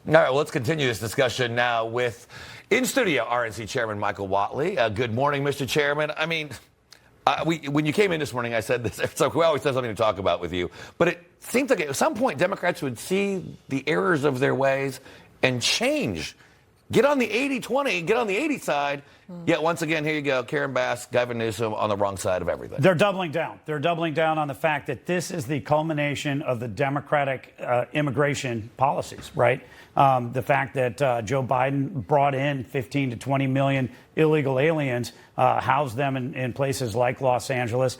All right, well, let's continue this discussion now with, in studio, RNC Chairman Michael Whatley. Good morning, Mr. Chairman. I mean, when you came in this morning, I said this. It's like we always have something to talk about with you. But it seems like at some point Democrats would see the errors of their ways and change. Get on the 80-20, get on the 80 side. Yet once again, here you go, Karen Bass, Gavin Newsom on the wrong side of everything. They're doubling down. They're doubling down on the fact that this is the culmination of the Democratic immigration policies, right? The fact that Joe Biden brought in 15 to 20 million illegal aliens, housed them in places like Los Angeles.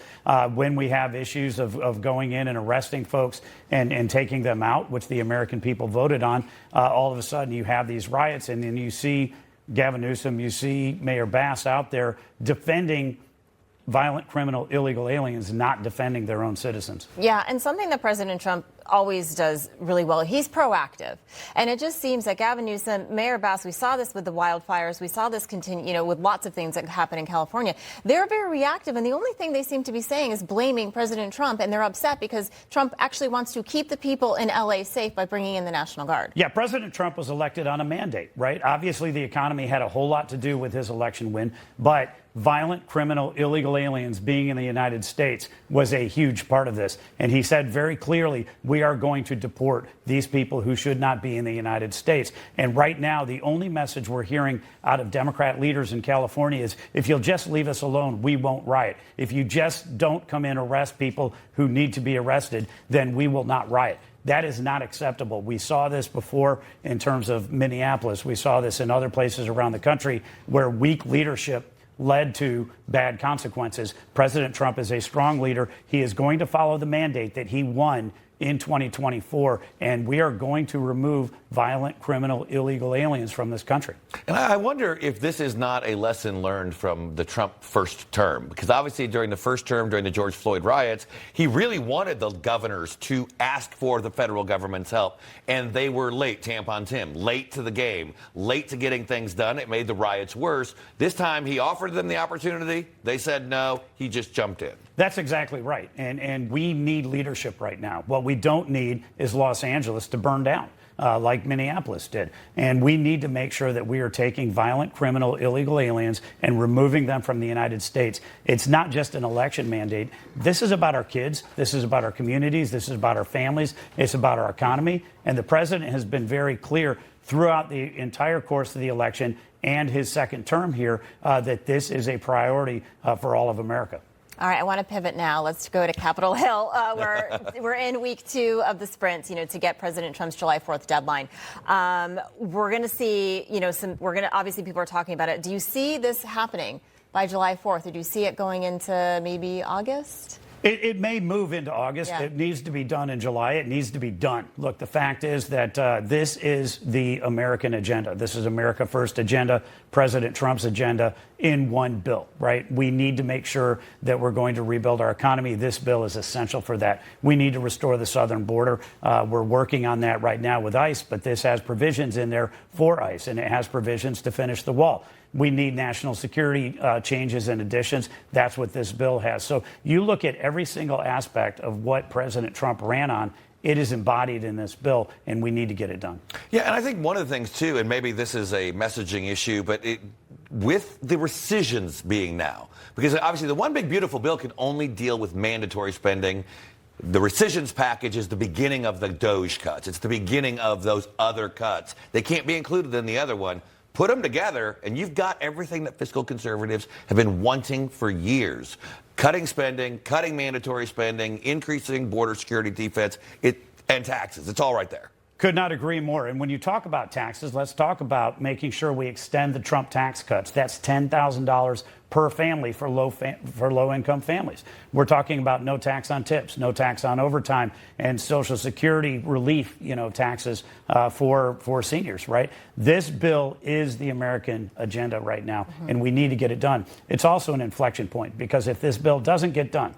When we have issues of going in and arresting folks and taking them out, which the American people voted on, all of a sudden you have these riots, and then you see Gavin Newsom, you see Mayor Bass out there defending violent criminal illegal aliens, not defending their own citizens. Yeah, and something that President Trump always does really well, he's proactive. And it just seems that Gavin Newsom, Mayor Bass, we saw this with the wildfires, we saw this continue, with lots of things that happen in California. They're very reactive, and the only thing they seem to be saying is blaming President Trump, and they're upset because Trump actually wants to keep the people in L.A. safe by bringing in the National Guard. Yeah, President Trump was elected on a mandate, right? Obviously, the economy had a whole lot to do with his election win, but violent criminal illegal aliens being in the United States was a huge part of this. And he said very clearly, we are going to deport these people who should not be in the United States. And right now, the only message we're hearing out of Democrat leaders in California is, if you'll just leave us alone, we won't riot. If you just don't come in and arrest people who need to be arrested, then we will not riot. That is not acceptable. We saw this before in terms of Minneapolis. We saw this in other places around the country where weak leadership led to bad consequences. President Trump is a strong leader. He is going to follow the mandate that he won in 2024, and we are going to remove violent criminal illegal aliens from this country. And I wonder if this is not a lesson learned from the Trump first term, because obviously during the first term, during the George Floyd riots, he really wanted the governors to ask for the federal government's help, and they were late, Tampon Tim, late to the game, late to getting things done. It made the riots worse. This time he offered them the opportunity. They said no. He just jumped in. That's exactly right. And we need leadership right now. What we don't need is Los Angeles to burn down like Minneapolis did. And we need to make sure that we are taking violent criminal illegal aliens and removing them from the United States. It's not just an election mandate. This is about our kids. This is about our communities. This is about our families. It's about our economy. And the president has been very clear throughout the entire course of the election and his second term here that this is a priority for all of America. All right, I want to pivot now. Let's go to Capitol Hill. We're in week 2 of the sprint, to get President Trump's July 4th deadline. We're going to see, obviously people are talking about it. Do you see this happening by July 4th, or do you see it going into maybe August? It may move into August. Yeah. It needs to be done in July. It needs to be done. Look, the fact is that this is the American agenda. This is America First agenda, President Trump's agenda in one bill, right? We need to make sure that we're going to rebuild our economy. This bill is essential for that. We need to restore the southern border. We're working on that right now with ICE, but this has provisions in there for ICE, and it has provisions to finish the wall. We need national security changes and additions. That's what this bill has. So you look at every single aspect of what President Trump ran on, it is embodied in this bill, and we need to get it done. Yeah, and I think one of the things, too, and maybe this is a messaging issue, but with the rescissions being now, because obviously the one big beautiful bill can only deal with mandatory spending. The rescissions package is the beginning of the DOGE cuts. It's the beginning of those other cuts. They can't be included in the other one. Put them together, and you've got everything that fiscal conservatives have been wanting for years. Cutting spending, cutting mandatory spending, increasing border security defense, and taxes. It's all right there. Could not agree more. And when you talk about taxes, let's talk about making sure we extend the Trump tax cuts. That's $10,000 per family for low-income families. We're talking about no tax on tips, no tax on overtime, and Social Security relief, taxes for seniors, right? This bill is the American agenda right now, and we need to get it done. It's also an inflection point, because if this bill doesn't get done,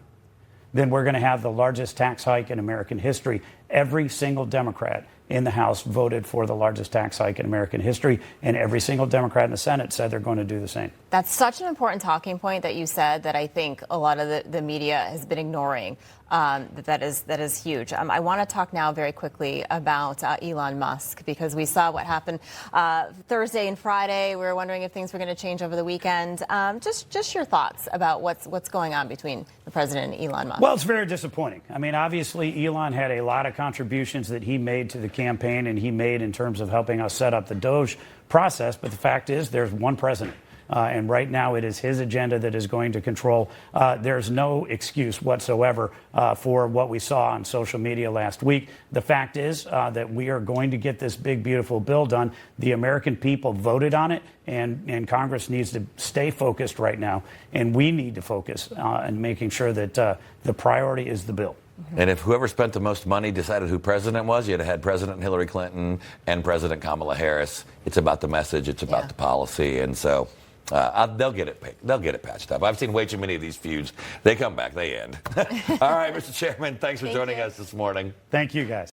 then we're going to have the largest tax hike in American history. Every single Democrat in the House voted for the largest tax hike in American history, and every single Democrat in the Senate said they're going to do the same. That's such an important talking point that you said that I think a lot of the media has been ignoring. That is huge. I want to talk now very quickly about Elon Musk, because we saw what happened Thursday and Friday. We were wondering if things were going to change over the weekend. Just your thoughts about what's going on between the president and Elon Musk. Well, it's very disappointing. I mean, obviously, Elon had a lot of contributions that he made to the campaign and he made in terms of helping us set up the Doge process. But the fact is, there's one president. And right now, it is his agenda that is going to control. There's no excuse whatsoever for what we saw on social media last week. The fact is that we are going to get this big, beautiful bill done. The American people voted on it, and Congress needs to stay focused right now. And we need to focus on making sure that the priority is the bill. And if whoever spent the most money decided who president was, you'd have had President Hillary Clinton and President Kamala Harris. It's about the message. It's about the policy. And so they'll get it. They'll get it patched up. I've seen way too many of these feuds. They come back. They end. All right, Mr. Chairman, thanks for joining us this morning. Thank you, guys.